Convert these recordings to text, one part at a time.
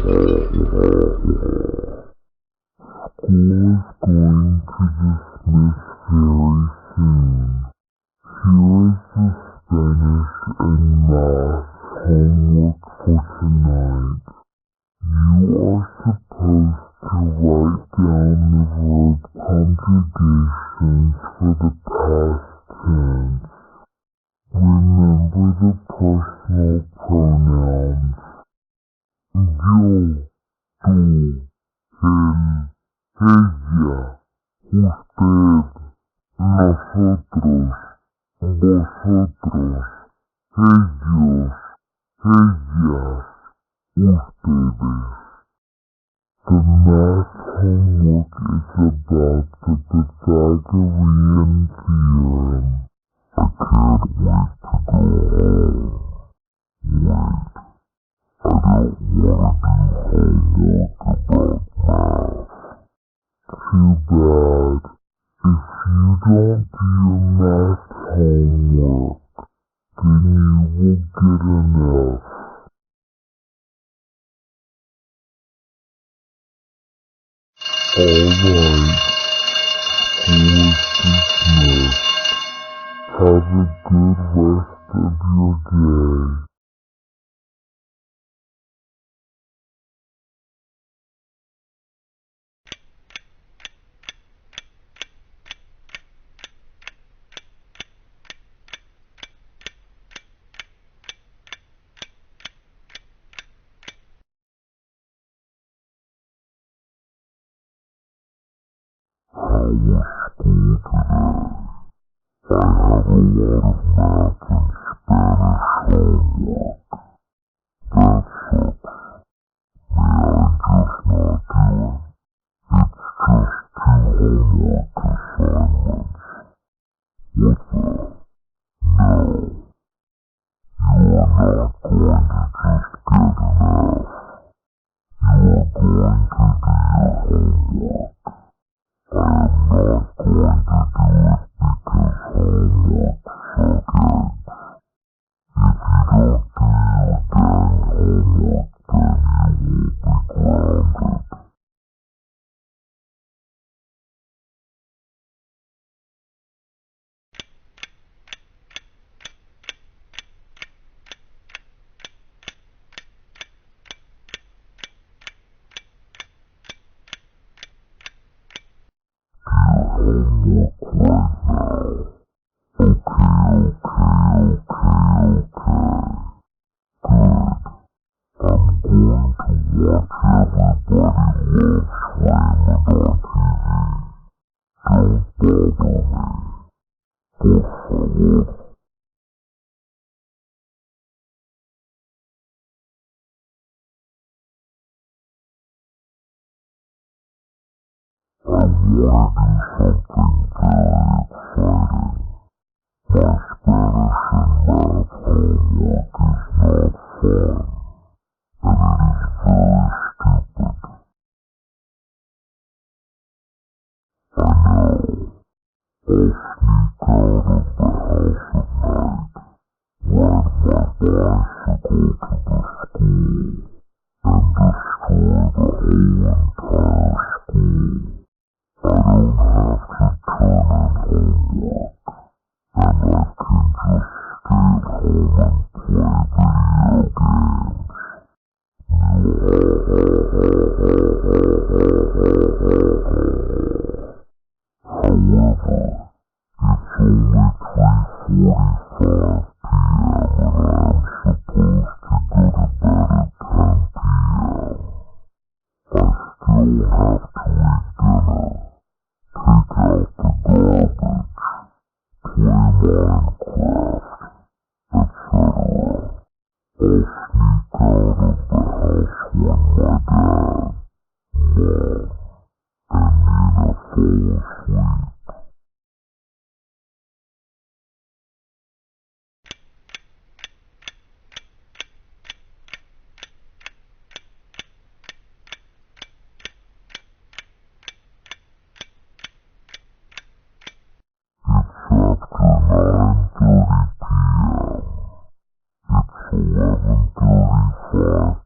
School is going to dismiss very soon. Here is the Spanish and math homework for tonight. You are supposed to write down the verb conjugations for the past tense. Remember the personal pronouns. Yo, tú, él, ella, usted, nosotros, vosotros, ellos, ellas, ustedes. The math homework is about the Pythagorean theorem. I can't wait to go home. Wait, I don't want to do homework about math. Too bad. If you don't do your math homework, then you will get an F. Alright, school is dismissed. Have a good rest of your day. How was school today? I have a lot of math and Spanish homework. That sucks. May I just not do it? It's just 2 homework assignments. What the? No. You are not going to just get an F. You are going to do your homework. I am not going to do it because homework sucks. If you don't do your dang homework, then you will be grounded. Homework right now. Okay. Good. I'm going to watch Everybody Loves Raymond on TV. Don't bother me. Por favor. I want to do something very exciting. My Spanish and math homework is not fun, and it is very stupid. I know. I'll sneak out of the house at night, ride my bicycle to the school, and destroy the whole entire school. I don't have to turn in homework, and I can just stay at home and play video games. However, it's only 3:45 p.m. and I'm supposed to go to bed at 10 p.m. I still have to eat dinner, take out the garbage, play Minecraft, etc. I'll sneak out of the house when my dad, Mom, and Nina fall asleep. It's after 9:30 p.m. It's 11:35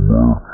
maps